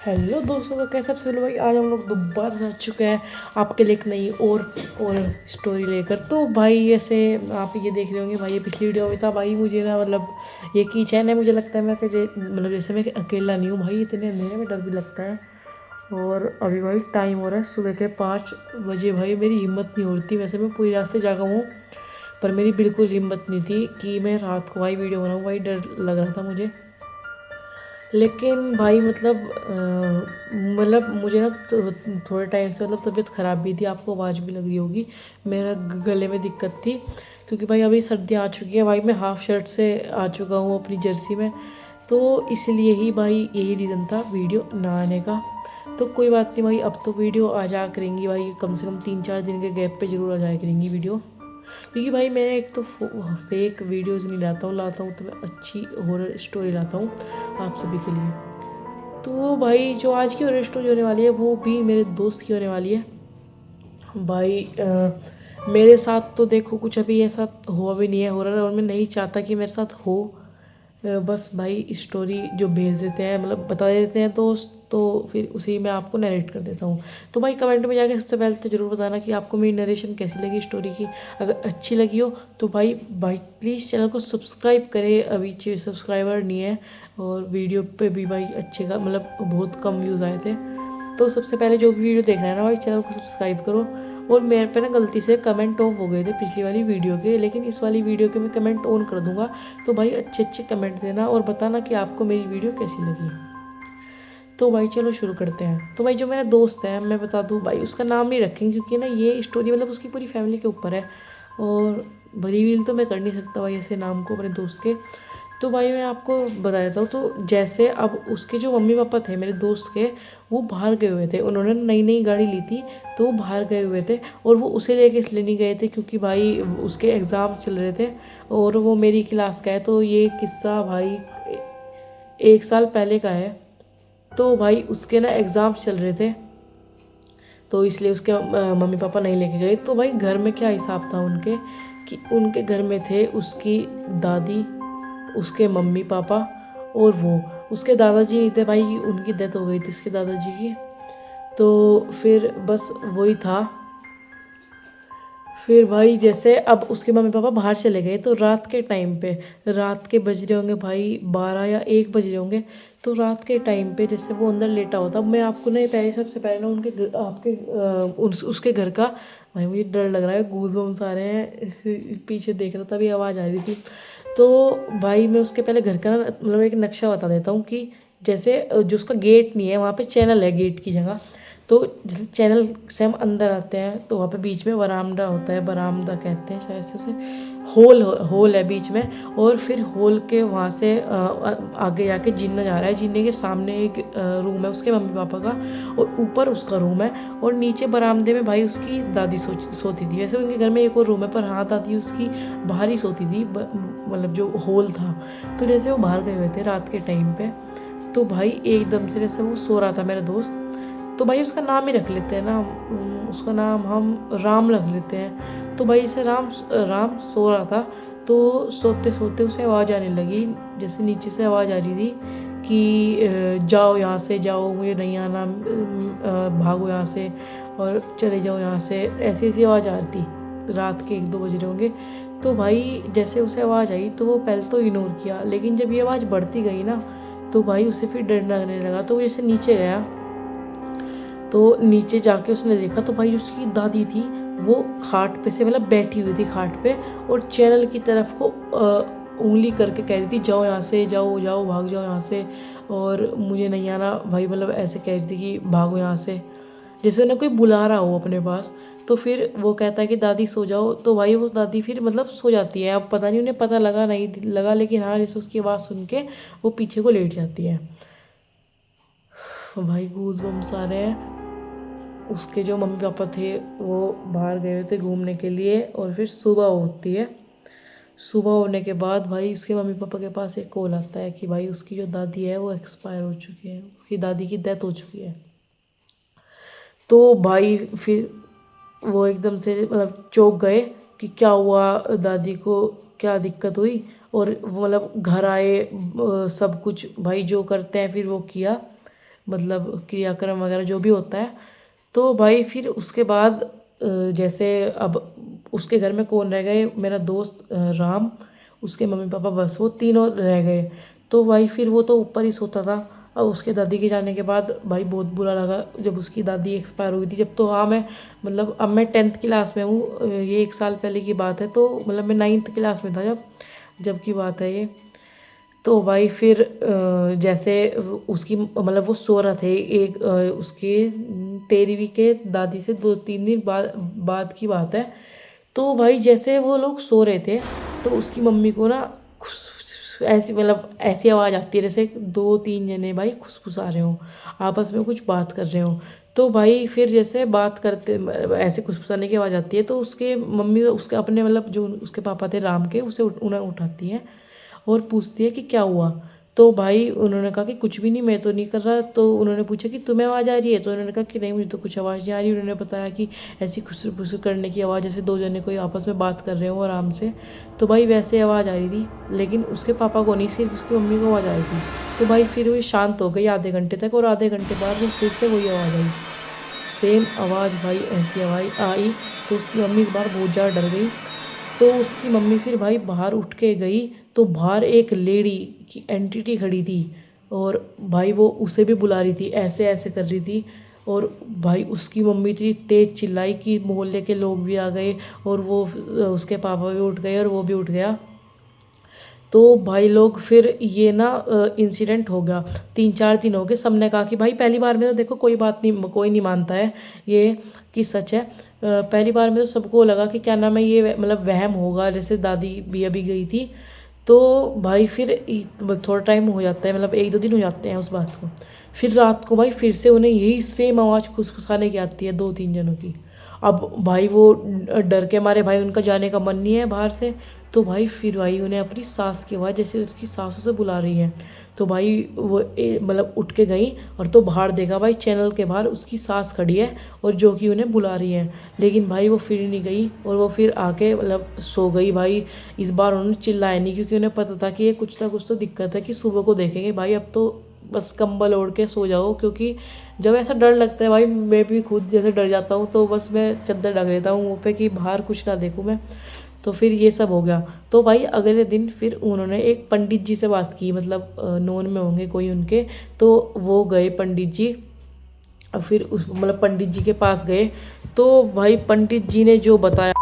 Hello दोस्तों, तो कैसे आप सभी लोग? भाई आज हम लोग दोबारा आ चुके हैं आपके लिए एक नई और स्टोरी लेकर। तो भाई ऐसे आप ये देख रहे होंगे भाई, ये पिछली वीडियो में था भाई। मुझे ना मतलब ये की चैन है, मुझे लगता है मैं कि मतलब जैसे मैं अकेला नहीं हूँ भाई, इतने अंधेरे में डर भी लगता है। और अभी भाई टाइम हो रहा है सुबह के 5 बजे। भाई मेरी हिम्मत नहीं हो रही थी, वैसे मैं पूरी रात से जागा हूँ, पर मेरी बिल्कुल हिम्मत नहीं थी कि मैं रात को भाई वीडियो बनाऊँ। भाई डर लग रहा था मुझे। लेकिन भाई मतलब मुझे ना थोड़े टाइम से मतलब तबीयत ख़राब भी थी, आपको आवाज़ भी लग रही होगी। मेरा गले में दिक्कत थी, क्योंकि भाई अभी सर्दियाँ आ चुकी हैं भाई, मैं हाफ़ शर्ट से आ चुका हूँ अपनी जर्सी में। तो इसलिए ही भाई यही रीज़न था वीडियो ना आने का। तो कोई बात नहीं भाई, अब तो वीडियो आ जा करेंगी भाई, कम से कम 3-4 दिन के गैप पे ज़रूर आ जाया करेंगी वीडियो। क्योंकि भाई मैं एक तो फेक वीडियोज़ नहीं लाता हूँ तो मैं अच्छी हॉरर स्टोरी लाता हूँ आप सभी के लिए। तो भाई जो आज की हॉरर स्टोरी होने वाली है वो भी मेरे दोस्त की होने वाली है भाई। मेरे साथ तो देखो कुछ अभी ऐसा हुआ भी नहीं है हॉरर, और मैं नहीं चाहता कि मेरे साथ हो। बस भाई स्टोरी जो भेज देते हैं, मतलब बता देते हैं दोस्त, तो फिर उसी में आपको नरेट कर देता हूँ। तो भाई कमेंट में जाके सबसे पहले तो ज़रूर बताना कि आपको मेरी नरेशन कैसी लगी स्टोरी की। अगर अच्छी लगी हो तो भाई भाई प्लीज़ चैनल को सब्सक्राइब करें, अभी सब्सक्राइबर नहीं है। और वीडियो पे भी भाई अच्छे का मतलब बहुत कम व्यूज़ आए थे। तो सबसे पहले जो भी वीडियो देखना है ना भाई, चैनल को सब्सक्राइब करो। और मेरे पे ना गलती से कमेंट ऑफ हो गए थे पिछली वाली वीडियो के, लेकिन इस वाली वीडियो के मैं कमेंट ऑन कर दूंगा। तो भाई अच्छे अच्छे कमेंट देना और बताना कि आपको मेरी वीडियो कैसी लगी। तो भाई चलो शुरू करते हैं। तो भाई जो मेरा दोस्त है, मैं बता दूँ भाई, उसका नाम नहीं रखेंगे क्योंकि ना ये स्टोरी मतलब उसकी पूरी फैमिली के ऊपर है, और रिवील तो मैं कर नहीं सकता भाई ऐसे नाम को अपने दोस्त के। तो भाई मैं आपको बता देता हूँ। तो जैसे अब उसके जो मम्मी पापा थे मेरे दोस्त के, वो बाहर गए हुए थे, उन्होंने नई नई गाड़ी ली थी, तो वो बाहर गए हुए थे। और वो उसे लेके इसलिए नहीं गए थे क्योंकि भाई उसके एग्ज़ाम चल रहे थे, और वो मेरी क्लास का है। तो ये किस्सा भाई 1 साल पहले का है। तो भाई उसके ना एग्ज़ाम चल रहे थे, तो इसलिए उसके मम्मी पापा नहीं लेके गए। तो भाई घर में क्या हिसाब था उनके, कि उनके घर में थे उसकी दादी, उसके मम्मी पापा, और वो उसके दादाजी नहीं थे भाई, उनकी डेथ हो गई थी उसके दादाजी की। तो फिर बस वही था। फिर भाई जैसे अब उसके मम्मी पापा बाहर चले गए, तो रात के टाइम पे, रात के बज रहे होंगे भाई 12 या 1 बज रहे होंगे। तो रात के टाइम पे जैसे वो अंदर लेटा होता, मैं आपको ना पहले सबसे पहले ना उनके आपके उसके घर का, भाई मुझे डर लग रहा है, गूज़ बम्स आ रहे हैं पीछे देख रहा था, अभी आवाज़ आ रही थी। तो भाई मैं उसके पहले घर का मतलब एक नक्शा बता देता हूँ कि जैसे जो उसका गेट नहीं है, वहाँ पे चैनल है गेट की जगह। तो जैसे चैनल से हम अंदर आते हैं तो वहाँ पे बीच में वरामदा होता है, बरामदा कहते हैं शायद से उसे। होल है बीच में, और फिर होल के वहाँ से आगे जाके जीना जा रहा है। जीने के सामने एक रूम है उसके मम्मी पापा का, और ऊपर उसका रूम है, और नीचे बरामदे में भाई उसकी दादी सोती थी। वैसे उनके घर में एक और रूम है, पर हाँ दादी उसकी बाहर ही सोती थी, मतलब जो होल था। तो जैसे वो बाहर गए हुए थे रात के टाइम पे, तो भाई एकदम से जैसे वो सो रहा था मेरा दोस्त। तो भाई उसका नाम ही रख लेते हैं ना, उसका नाम हम राम रख लेते हैं। तो भाई जैसे राम राम सो रहा था, तो सोते सोते उसे आवाज़ आने लगी, जैसे नीचे से आवाज़ आ रही थी कि जाओ यहाँ से, जाओ मुझे नहीं आना, भागो यहाँ से और चले जाओ यहाँ से, ऐसी ऐसी आवाज़ आ रही थी। रात के 1-2 बज रहे होंगे। तो भाई जैसे उसे आवाज़ आई तो वो पहले तो इग्नोर किया, लेकिन जब ये आवाज़ बढ़ती गई ना, तो भाई उसे फिर डर लगने लगा। तो वो जैसे नीचे गया, तो नीचे जाके उसने देखा तो भाई उसकी दादी थी, वो खाट पे से मतलब बैठी हुई थी खाट पे, और चैनल की तरफ को उंगली करके कह रही थी जाओ यहाँ से, जाओ जाओ भाग जाओ यहाँ से, और मुझे नहीं आना भाई, मतलब ऐसे कह रही थी कि भागो यहाँ से, जैसे उन्हें कोई बुला रहा हो अपने पास। तो फिर वो कहता है कि दादी सो जाओ, तो भाई वो दादी फिर मतलब सो जाती है। अब पता नहीं उन्हें पता लगा नहीं लगा, लेकिन हाँ जैसे उसकी आवाज़ सुन के वो पीछे को लेट जाती है। भाई गूज बम्स आ रहे हैं। उसके जो मम्मी पापा थे वो बाहर गए हुए थे घूमने के लिए, और फिर सुबह होती है। सुबह होने के बाद भाई उसके मम्मी पापा के पास एक कॉल आता है कि भाई उसकी जो दादी है वो एक्सपायर हो चुकी है, उसकी दादी की डेथ हो चुकी है। तो भाई फिर वो एकदम से मतलब चौंक गए कि क्या हुआ, दादी को क्या दिक्कत हुई। और वो मतलब घर आए, सब कुछ भाई जो करते हैं फिर वो किया। मतलब क्रियाक्रम वगैरह जो भी होता है। तो भाई फिर उसके बाद जैसे अब उसके घर में कौन रह गए, मेरा दोस्त राम, उसके मम्मी पापा, बस वो तीनों रह गए। तो भाई फिर वो तो ऊपर ही सोता था। और उसके दादी के जाने के बाद भाई बहुत बुरा लगा जब उसकी दादी एक्सपायर हुई थी। जब तो हाँ मैं मतलब अब मैं 10th क्लास में हूँ, ये 1 साल पहले की बात है। तो मतलब मैं 9th क्लास में था जब जब की बात है ये। तो भाई फिर जैसे उसकी मतलब वो सो रहा थे एक उसके 13वीं के दादी से 2-3 दिन बाद की बात है। तो भाई जैसे वो लोग सो रहे थे तो उसकी मम्मी को ना ऐसी मतलब ऐसी आवाज़ आती है जैसे 2-3 जने भाई खुसफुसा रहे हो, आपस में कुछ बात कर रहे हो। तो भाई फिर जैसे बात करते ऐसे खुसफुसाने की आवाज़ आती है तो उसके मम्मी उसके अपने मतलब जो उसके पापा थे राम के, उसे उन्हें उठाती हैं और पूछती है कि क्या हुआ। तो भाई उन्होंने कहा कि कुछ भी नहीं, मैं तो नहीं कर रहा। तो उन्होंने पूछा कि तुम्हें आवाज़ आ रही है, तो उन्होंने कहा कि नहीं मुझे तो कुछ आवाज़ नहीं आ रही। उन्होंने बताया कि ऐसी खुसर फुसर करने की आवाज़, जैसे 2 जने कोई आपस में बात कर रहे हो आराम से। तो भाई वैसे आवाज़ आ रही थी, लेकिन उसके पापा को नहीं, सिर्फ उसकी मम्मी को आवाज़ आ रही थी। तो भाई फिर वो शांत हो गई आधे घंटे तक, और आधे घंटे बाद वो फिर से वही आवाज़ आई, सेम आवाज़ भाई, ऐसी आवाज़ आई। तो उसकी मम्मी इस बार बहुत ज़्यादा डर गई। तो उसकी मम्मी फिर भाई बाहर उठ के गई, तो बाहर एक लेडी की एंटिटी खड़ी थी। और भाई वो उसे भी बुला रही थी, ऐसे ऐसे कर रही थी। और भाई उसकी मम्मी इतनी तेज़ चिल्लाई कि मोहल्ले के लोग भी आ गए, और वो उसके पापा भी उठ गए और वो भी उठ गया। तो भाई लोग फिर ये ना इंसिडेंट हो गया, 3-4 दिन हो गए। सबने कहा कि भाई पहली बार में तो देखो कोई बात नहीं, कोई नहीं मानता है ये कि सच है। पहली बार में तो सबको लगा कि क्या नाम है ये मतलब वहम होगा, जैसे दादी भी अभी गई थी। तो भाई फिर थोड़ा टाइम हो जाता है, मतलब 1-2 दिन हो जाते हैं उस बात को। फिर रात को भाई फिर से उन्हें यही सेम आवाज़ खुसखुसाने की आती है 2-3 जनों की। अब भाई वो डर के मारे भाई उनका जाने का मन नहीं है बाहर से। तो भाई फिर भाई उन्हें अपनी सास की आवाज़ जैसे उसकी सासू से बुला रही है। तो भाई वो मतलब उठ के गई, और तो बाहर देखा भाई चैनल के बाहर उसकी सास खड़ी है और जो कि उन्हें बुला रही है। लेकिन भाई वो फिर नहीं गई, और वो फिर आके मतलब सो गई भाई। इस बार उन्होंने चिल्लाया नहीं, क्योंकि उन्हें पता था कि ये कुछ ना कुछ तो दिक्कत है, कि सुबह को देखेंगे भाई। अब तो बस कंबल ओढ़ के सो जाओ, क्योंकि जब ऐसा डर लगता है भाई, मैं भी खुद जैसे डर जाता हूँ, तो बस मैं चादर ढक लेता हूँ मुँह पे कि बाहर कुछ ना देखूँ मैं। तो फिर ये सब हो गया। तो भाई अगले दिन फिर उन्होंने एक पंडित जी से बात की, मतलब नोन में होंगे कोई उनके। तो वो गए पंडित जी, फिर उस मतलब पंडित जी के पास गए। तो भाई पंडित जी ने जो बताया